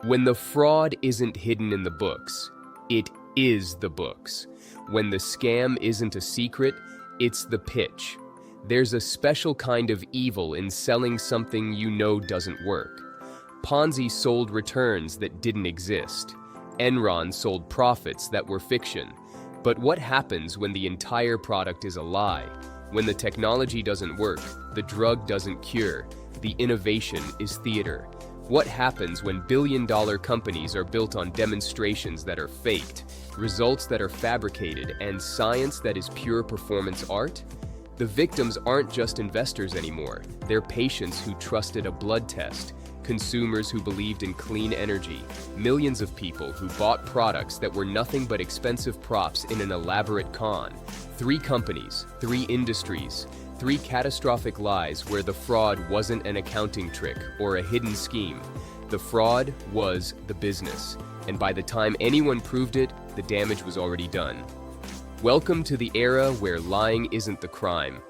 When the fraud isn't hidden in the books, it is the books. When the scam isn't a secret, it's the pitch. There's a special kind of evil in selling something you know doesn't work. Ponzi sold returns that didn't exist. Enron sold profits that were fiction. But what happens when the entire product is a lie? When the technology doesn't work, the drug doesn't cure, the innovation is theater. What happens when billion-dollar companies are built on demonstrations that are faked, results that are fabricated, and science that is pure performance art? The victims aren't just investors anymore. They're patients who trusted a blood test, consumers who believed in clean energy, millions of people who bought products that were nothing but expensive props in an elaborate con. 3 companies, 3 industries, 3 catastrophic lies where the fraud wasn't an accounting trick or a hidden scheme. The fraud was the business, and by the time anyone proved it, the damage was already done. Welcome to the era where lying isn't the crime,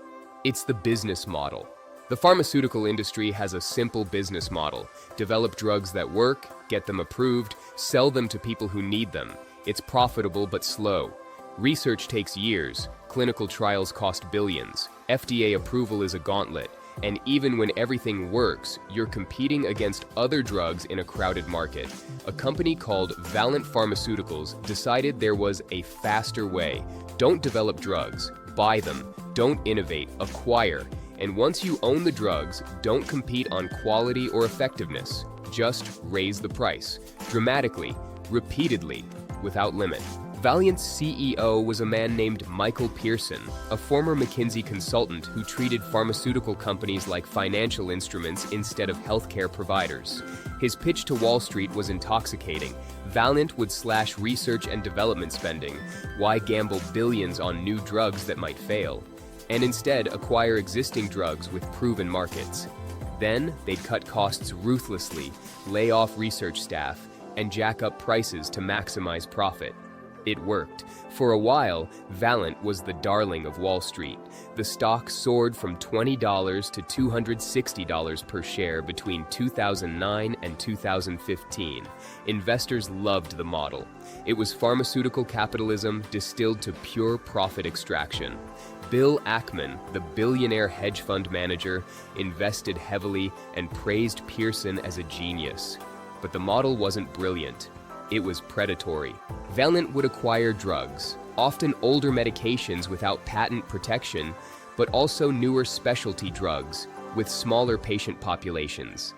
it's the business model. The pharmaceutical industry has a simple business model: develop drugs that work, get them approved, sell them to people who need them. It's profitable but slow. Research takes years, clinical trials cost billions, FDA approval is a gauntlet, and even when everything works, you're competing against other drugs in a crowded market. A company called Valeant Pharmaceuticals decided there was a faster way. Don't develop drugs, buy them. Don't innovate, acquire. And once you own the drugs, don't compete on quality or effectiveness. Just raise the price, dramatically, repeatedly, without limit. Valeant's CEO was a man named Michael Pearson, a former McKinsey consultant who treated pharmaceutical companies like financial instruments instead of healthcare providers. His pitch to Wall Street was intoxicating. Valeant would slash research and development spending. Why gamble billions on new drugs that might fail? And instead acquire existing drugs with proven markets. Then they'd cut costs ruthlessly, lay off research staff, and jack up prices to maximize profit. It worked. For a while, Valeant was the darling of Wall Street. The stock soared from $20 to $260 per share between 2009 and 2015. Investors loved the model. It was pharmaceutical capitalism distilled to pure profit extraction. Bill Ackman, the billionaire hedge fund manager, invested heavily and praised Pearson as a genius. But the model wasn't brilliant. It was predatory. Valeant would acquire drugs, often older medications without patent protection, but also newer specialty drugs with smaller patient populations.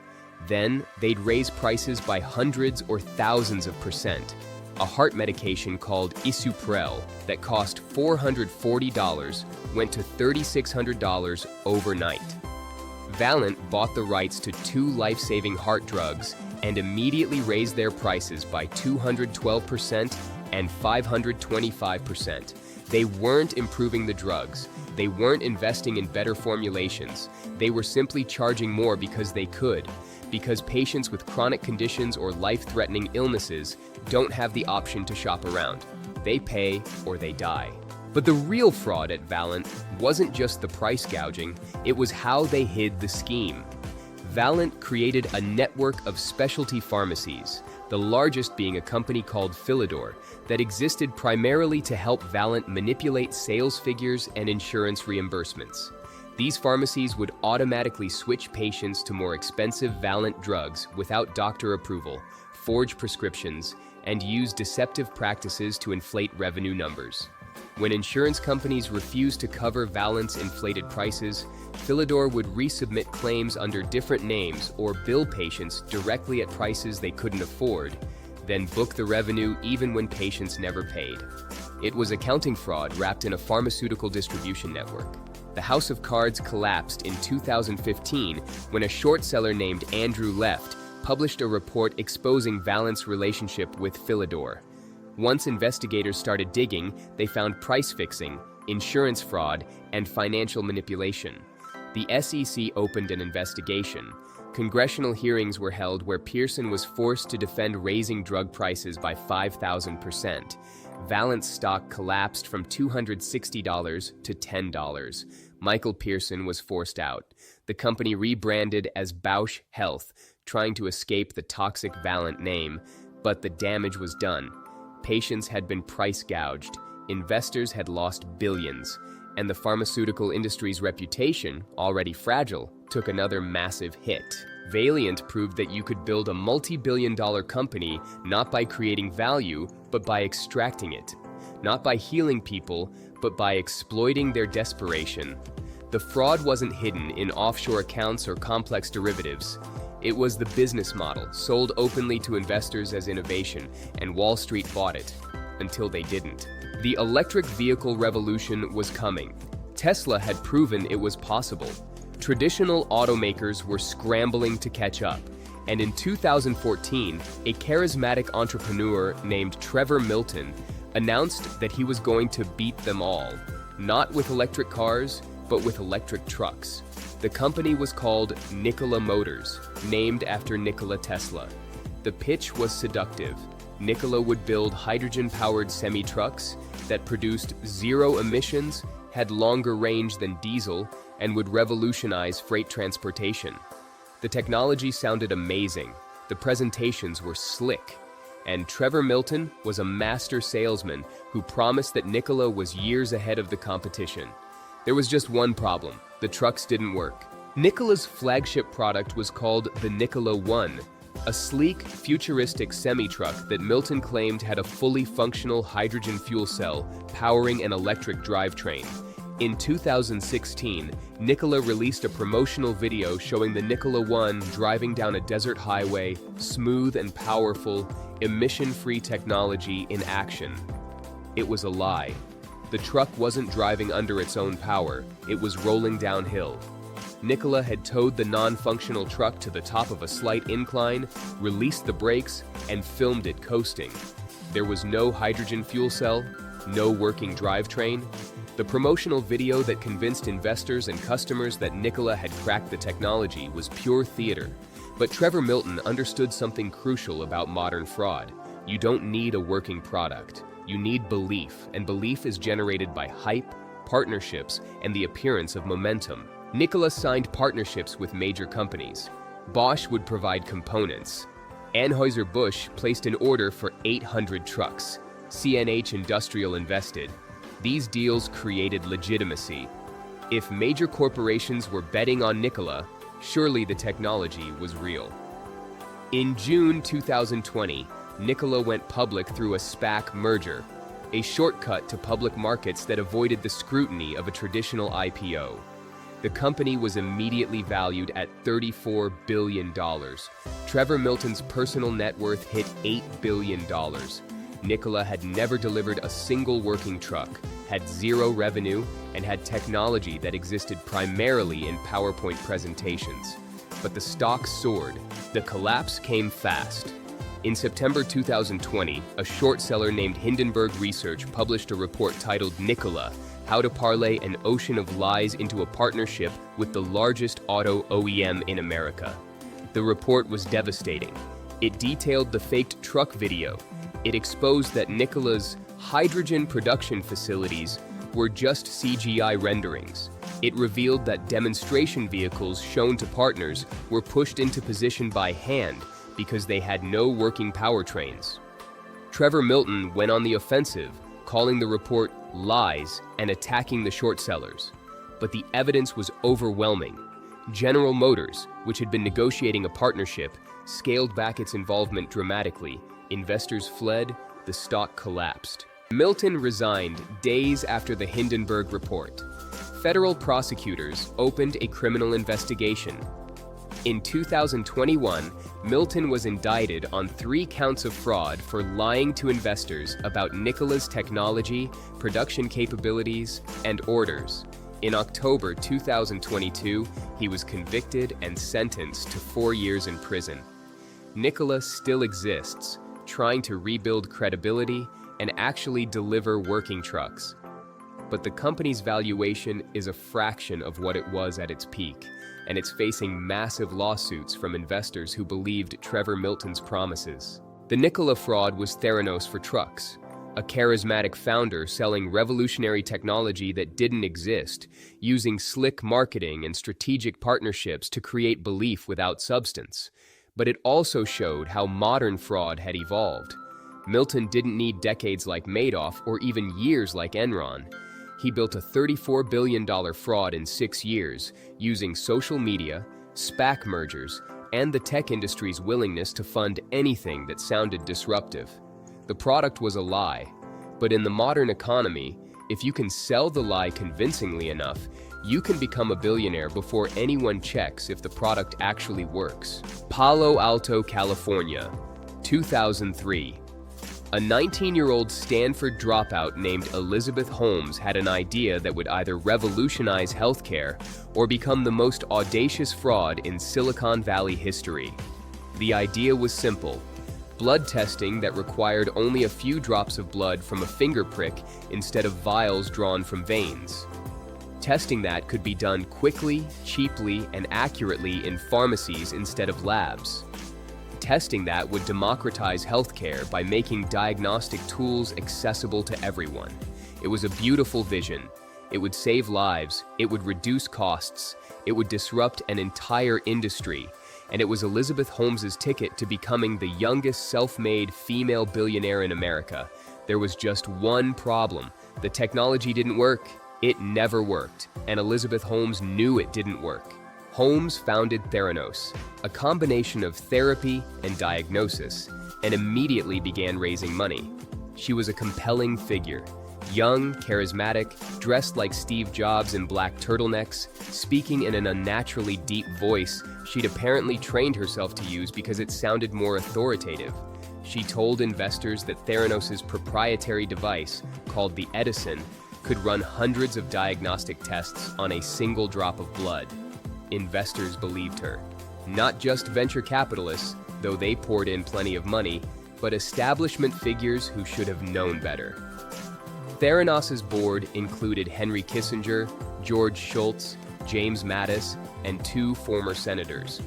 Then they'd raise prices by hundreds or thousands of %. A heart medication called Isuprel that cost $440 went to $3,600 overnight. Valeant bought the rights to 2 life-saving heart drugs and immediately raised their prices by 212% and 525%. They weren't improving the drugs. They weren't investing in better formulations. They were simply charging more because they could, because patients with chronic conditions or life-threatening illnesses don't have the option to shop around. They pay or they die. But the real fraud at Valeant wasn't just the price gouging, it was how they hid the scheme. Valeant created a network of specialty pharmacies, the largest being a company called Philidor that existed primarily to help Valeant manipulate sales figures and insurance reimbursements. These pharmacies would automatically switch patients to more expensive Valeant drugs without doctor approval, forge prescriptions, and use deceptive practices to inflate revenue numbers. When insurance companies refused to cover Valeant's inflated prices, Philidor would resubmit claims under different names or bill patients directly at prices they couldn't afford, then book the revenue even when patients never paid. It was accounting fraud wrapped in a pharmaceutical distribution network. The house of cards collapsed in 2015 when a short seller named Andrew Left published a report exposing Valeant's relationship with Philidor. Once investigators started digging, they found price fixing, insurance fraud, and financial manipulation. The SEC opened an investigation. Congressional hearings were held where Pearson was forced to defend raising drug prices by 5,000%. Valeant's stock collapsed from $260 to $10. Michael Pearson was forced out. The company rebranded as Bausch Health, trying to escape the toxic Valeant name, but the damage was done. Patients had been price gouged, investors had lost billions, and the pharmaceutical industry's reputation, already fragile, took another massive hit. Valeant proved that you could build a multi-billion-dollar company not by creating value, but by extracting it. Not by healing people, but by exploiting their desperation. The fraud wasn't hidden in offshore accounts or complex derivatives. It was the business model, sold openly to investors as innovation, and Wall Street bought it, until they didn't. The electric vehicle revolution was coming. Tesla had proven it was possible. Traditional automakers were scrambling to catch up, and in 2014, a charismatic entrepreneur named Trevor Milton announced that he was going to beat them all, not with electric cars, but with electric trucks. The company was called Nikola Motors, named after Nikola Tesla. The pitch was seductive. Nikola would build hydrogen-powered semi-trucks that produced zero emissions, had longer range than diesel, and would revolutionize freight transportation. The technology sounded amazing, the presentations were slick, and Trevor Milton was a master salesman who promised that Nikola was years ahead of the competition. There was just one problem: the trucks didn't work. Nikola's flagship product was called the Nikola One, a sleek, futuristic semi-truck that Milton claimed had a fully functional hydrogen fuel cell powering an electric drivetrain. In 2016, Nikola released a promotional video showing the Nikola One driving down a desert highway, smooth and powerful, emission-free technology in action. It was a lie. The truck wasn't driving under its own power, it was rolling downhill. Nikola had towed the non-functional truck to the top of a slight incline, released the brakes, and filmed it coasting. There was no hydrogen fuel cell, no working drivetrain. The promotional video that convinced investors and customers that Nikola had cracked the technology was pure theater. But Trevor Milton understood something crucial about modern fraud. You don't need a working product. You need belief, and belief is generated by hype, partnerships, and the appearance of momentum. Nikola signed partnerships with major companies. Bosch would provide components. Anheuser-Busch placed an order for 800 trucks. CNH Industrial invested. These deals created legitimacy. If major corporations were betting on Nikola, surely the technology was real. In June 2020, Nikola went public through a SPAC merger, a shortcut to public markets that avoided the scrutiny of a traditional IPO. The company was immediately valued at $34 billion. Trevor Milton's personal net worth hit $8 billion. Nikola had never delivered a single working truck, had zero revenue, and had technology that existed primarily in PowerPoint presentations. But the stock soared. The collapse came fast. In September 2020, a short seller named Hindenburg Research published a report titled Nikola: How to Parlay an Ocean of Lies into a Partnership with the Largest Auto OEM in America. The report was devastating. It detailed the faked truck video. It exposed that Nikola's hydrogen production facilities were just CGI renderings. It revealed that demonstration vehicles shown to partners were pushed into position by hand because they had no working powertrains. Trevor Milton went on the offensive, calling the report lies and attacking the short sellers. But the evidence was overwhelming. General Motors, which had been negotiating a partnership, scaled back its involvement dramatically. Investors fled, the stock collapsed. Milton resigned days after the Hindenburg report. Federal prosecutors opened a criminal investigation. In 2021, Milton was indicted on 3 counts of fraud for lying to investors about Nikola's technology, production capabilities, and orders. In October 2022, he was convicted and sentenced to 4 years in prison. Nikola still exists, trying to rebuild credibility and actually deliver working trucks. But the company's valuation is a fraction of what it was at its peak, and it's facing massive lawsuits from investors who believed Trevor Milton's promises. The Nikola fraud was Theranos for trucks, a charismatic founder selling revolutionary technology that didn't exist, using slick marketing and strategic partnerships to create belief without substance. But it also showed how modern fraud had evolved. Milton didn't need decades like Madoff or even years like Enron. He built a $34 billion fraud in 6 years using social media, SPAC mergers, and the tech industry's willingness to fund anything that sounded disruptive. The product was a lie, but in the modern economy, if you can sell the lie convincingly enough, you can become a billionaire before anyone checks if the product actually works. Palo Alto, California, 2003. A 19-year-old Stanford dropout named Elizabeth Holmes had an idea that would either revolutionize healthcare or become the most audacious fraud in Silicon Valley history. The idea was simple: blood testing that required only a few drops of blood from a finger prick instead of vials drawn from veins. Testing that could be done quickly, cheaply, and accurately in pharmacies instead of labs. Testing that would democratize healthcare by making diagnostic tools accessible to everyone. It was a beautiful vision. It would save lives, it would reduce costs, it would disrupt an entire industry, and it was Elizabeth Holmes's ticket to becoming the youngest self-made female billionaire in America. There was just one problem: the technology didn't work. It never worked, and Elizabeth Holmes knew it didn't work. Holmes founded Theranos, a combination of therapy and diagnosis, and immediately began raising money. She was a compelling figure. Young, charismatic, dressed like Steve Jobs in black turtlenecks, speaking in an unnaturally deep voice she'd apparently trained herself to use because it sounded more authoritative. She told investors that Theranos' proprietary device, called the Edison, could run hundreds of diagnostic tests on a single drop of blood. Investors believed her. Not just venture capitalists, though they poured in plenty of money, but establishment figures who should have known better. Theranos' board included Henry Kissinger, George Shultz, James Mattis, and 2 former senators.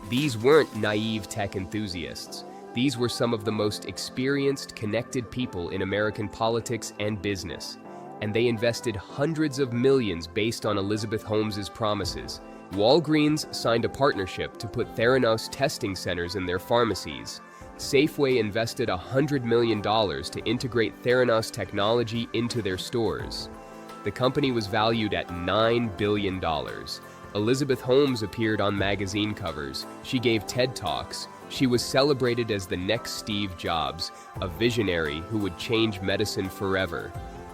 These weren't naive tech enthusiasts. These were some of the most experienced, connected people in American politics and business, and they invested hundreds of millions based on Elizabeth Holmes's promises. Walgreens signed a partnership to put Theranos testing centers in their pharmacies. Safeway invested $100 million to integrate Theranos technology into their stores. The company was valued at $9 billion. Elizabeth Holmes appeared on magazine covers. She gave TED Talks. She was celebrated as the next Steve Jobs, a visionary who would change medicine forever.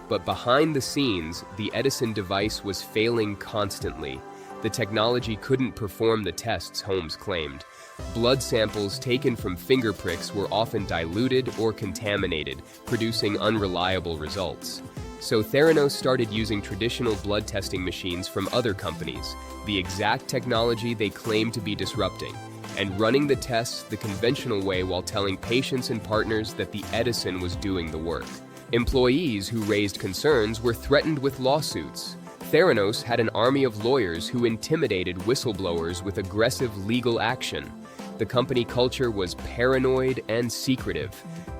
But behind the scenes, the Edison device was failing constantly. The technology couldn't perform the tests Holmes claimed. Blood samples taken from finger pricks were often diluted or contaminated, producing unreliable results. So Theranos started using traditional blood testing machines from other companies, the exact technology they claimed to be disrupting, and running the tests the conventional way while telling patients and partners that the Edison was doing the work. Employees who raised concerns were threatened with lawsuits. Theranos had an army of lawyers who intimidated whistleblowers with aggressive legal action. The company culture was paranoid and secretive.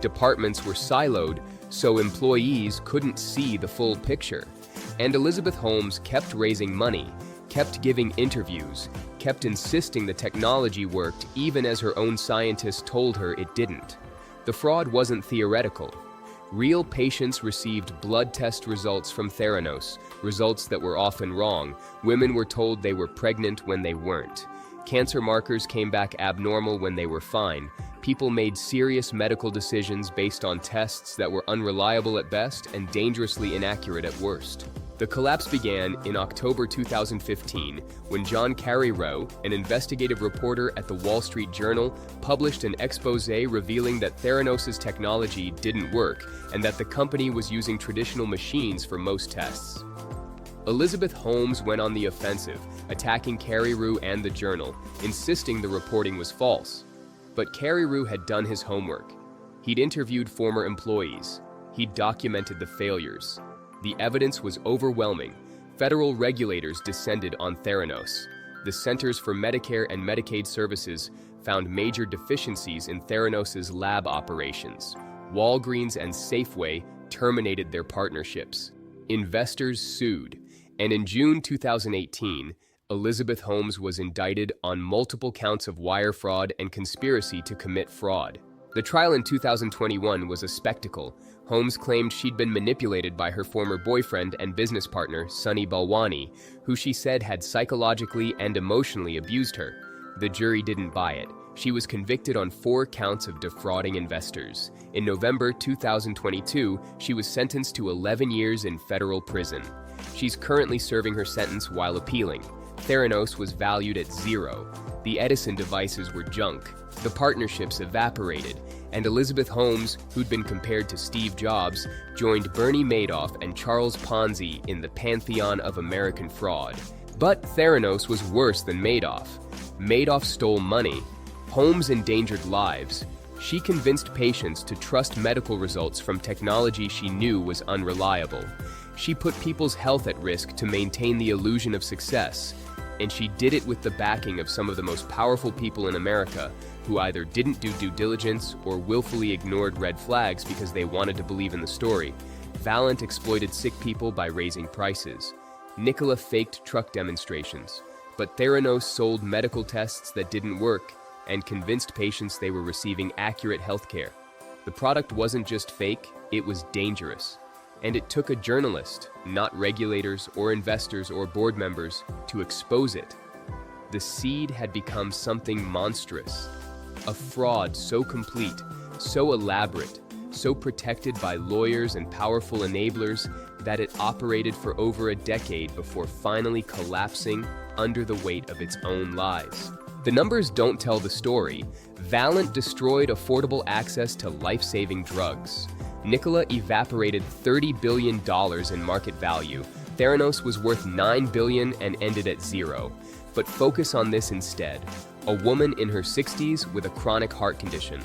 Departments were siloed, so employees couldn't see the full picture. And Elizabeth Holmes kept raising money, kept giving interviews, kept insisting the technology worked even as her own scientists told her it didn't. The fraud wasn't theoretical. Real patients received blood test results from Theranos, results that were often wrong. Women were told they were pregnant when they weren't. Cancer markers came back abnormal when they were fine. People made serious medical decisions based on tests that were unreliable at best and dangerously inaccurate at worst. The collapse began in October 2015 when John Carreyrou, an investigative reporter at the Wall Street Journal, published an expose revealing that Theranos' technology didn't work and that the company was using traditional machines for most tests. Elizabeth Holmes went on the offensive, attacking Carreyrou and the Journal, insisting the reporting was false. But Carreyrou had done his homework. He'd interviewed former employees. He'd documented the failures. The evidence was overwhelming. Federal regulators descended on Theranos. The Centers for Medicare and Medicaid Services found major deficiencies in Theranos' lab operations. Walgreens and Safeway terminated their partnerships. Investors sued. And in June 2018, Elizabeth Holmes was indicted on multiple counts of wire fraud and conspiracy to commit fraud. The trial in 2021 was a spectacle. Holmes claimed she'd been manipulated by her former boyfriend and business partner, Sunny Balwani, who she said had psychologically and emotionally abused her. The jury didn't buy it. She was convicted on 4 counts of defrauding investors. In November 2022, she was sentenced to 11 years in federal prison. She's currently serving her sentence while appealing. Theranos was valued at $0. The Edison devices were junk. The partnerships evaporated, and Elizabeth Holmes, who'd been compared to Steve Jobs, joined Bernie Madoff and Charles Ponzi in the pantheon of American fraud. But Theranos was worse than Madoff. Madoff stole money. Holmes endangered lives. She convinced patients to trust medical results from technology she knew was unreliable. She put people's health at risk to maintain the illusion of success. And she did it with the backing of some of the most powerful people in America, who either didn't do due diligence or willfully ignored red flags because they wanted to believe in the story. Valeant exploited sick people by raising prices. Nikola faked truck demonstrations. But Theranos sold medical tests that didn't work and convinced patients they were receiving accurate healthcare. The product wasn't just fake, it was dangerous. And it took a journalist, not regulators or investors or board members, to expose it. The seed had become something monstrous. A fraud so complete, so elaborate, so protected by lawyers and powerful enablers that it operated for over a decade before finally collapsing under the weight of its own lies. The numbers don't tell the story. Valeant destroyed affordable access to life-saving drugs. Nikola evaporated $30 billion in market value. Theranos was worth $9 billion and ended at $0. But focus on this instead. A woman in her 60s with a chronic heart condition.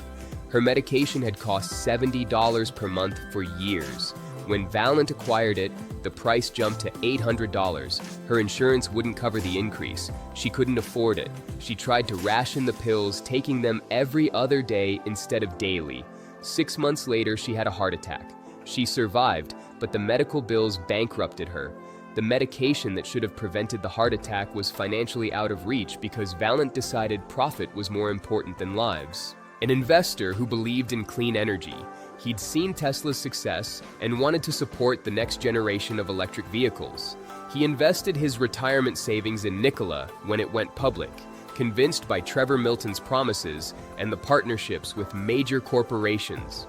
Her medication had cost $70 per month for years. When Valeant acquired it, the price jumped to $800. Her insurance wouldn't cover the increase. She couldn't afford it. She tried to ration the pills, taking them every other day instead of daily. 6 months later, she had a heart attack. She survived, but the medical bills bankrupted her. The medication that should have prevented the heart attack was financially out of reach because Valeant decided profit was more important than lives. An investor who believed in clean energy. He'd seen Tesla's success and wanted to support the next generation of electric vehicles. He invested his retirement savings in Nikola when it went public, convinced by Trevor Milton's promises and the partnerships with major corporations.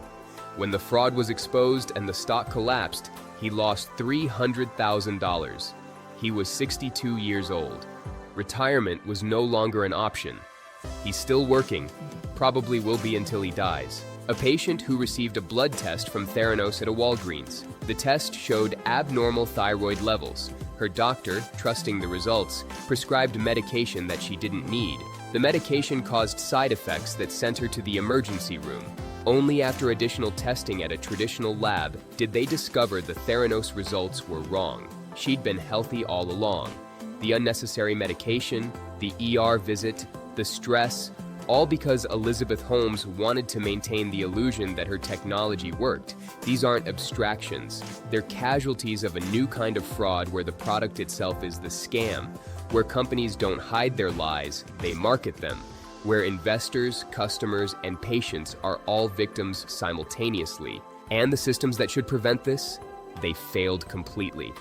When the fraud was exposed and the stock collapsed, he lost $300,000. He was 62 years old. Retirement was no longer an option. He's still working, probably will be until he dies. A patient who received a blood test from Theranos at a Walgreens. The test showed abnormal thyroid levels. Her doctor, trusting the results, prescribed medication that she didn't need. The medication caused side effects that sent her to the emergency room. Only after additional testing at a traditional lab did they discover the Theranos results were wrong. She'd been healthy all along. The unnecessary medication, the ER visit, the stress, all because Elizabeth Holmes wanted to maintain the illusion that her technology worked. These aren't abstractions. They're casualties of a new kind of fraud where the product itself is the scam, where companies don't hide their lies, they market them, where investors, customers, and patients are all victims simultaneously. And the systems that should prevent this? They failed completely.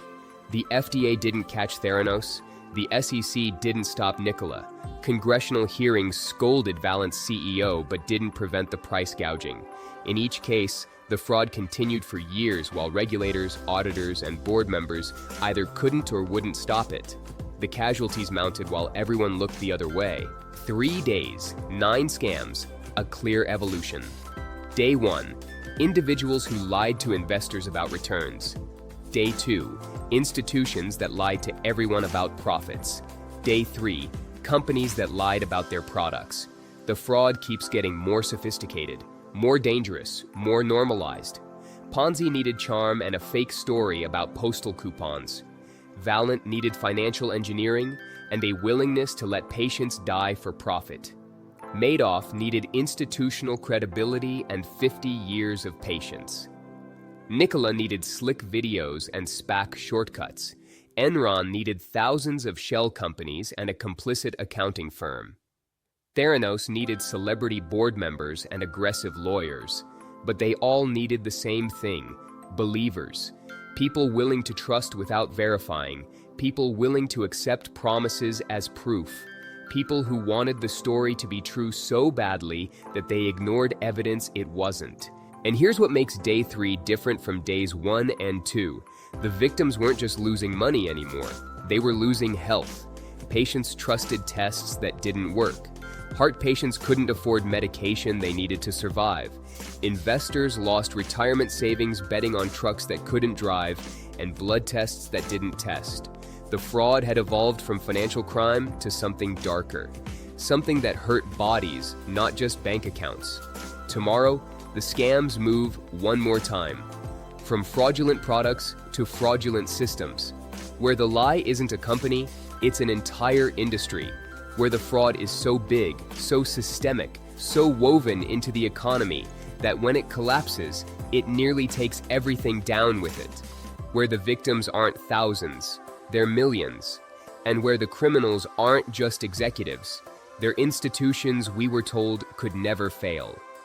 The FDA didn't catch Theranos. The SEC didn't stop Nikola. Congressional hearings scolded Valeant's CEO but didn't prevent the price gouging. In each case, the fraud continued for years while regulators, auditors, and board members either couldn't or wouldn't stop it. The casualties mounted while everyone looked the other way. 3 days, 9 scams, a clear evolution. Day 1, individuals who lied to investors about returns. Day 2, institutions that lied to everyone about profits. Day 3, companies that lied about their products. The fraud keeps getting more sophisticated, more dangerous, more normalized. Ponzi needed charm and a fake story about postal coupons. Valeant needed financial engineering and a willingness to let patients die for profit. Madoff needed institutional credibility and 50 years of patience. Nikola needed slick videos and SPAC shortcuts. Enron needed thousands of shell companies and a complicit accounting firm. Theranos needed celebrity board members and aggressive lawyers. But they all needed the same thing: believers. People willing to trust without verifying. People willing to accept promises as proof. People who wanted the story to be true so badly that they ignored evidence it wasn't. And here's what makes Day 3 different from Days 1 and 2. The victims weren't just losing money anymore. They were losing health. Patients trusted tests that didn't work. Heart patients couldn't afford medication they needed to survive. Investors lost retirement savings betting on trucks that couldn't drive and blood tests that didn't test. The fraud had evolved from financial crime to something darker, something that hurt bodies, not just bank accounts. Tomorrow, the scams move one more time, from fraudulent products to fraudulent systems, where the lie isn't a company, it's an entire industry, where the fraud is so big, so systemic, so woven into the economy that when it collapses, it nearly takes everything down with it, where the victims aren't thousands, they're millions, and where the criminals aren't just executives, they're institutions we were told could never fail.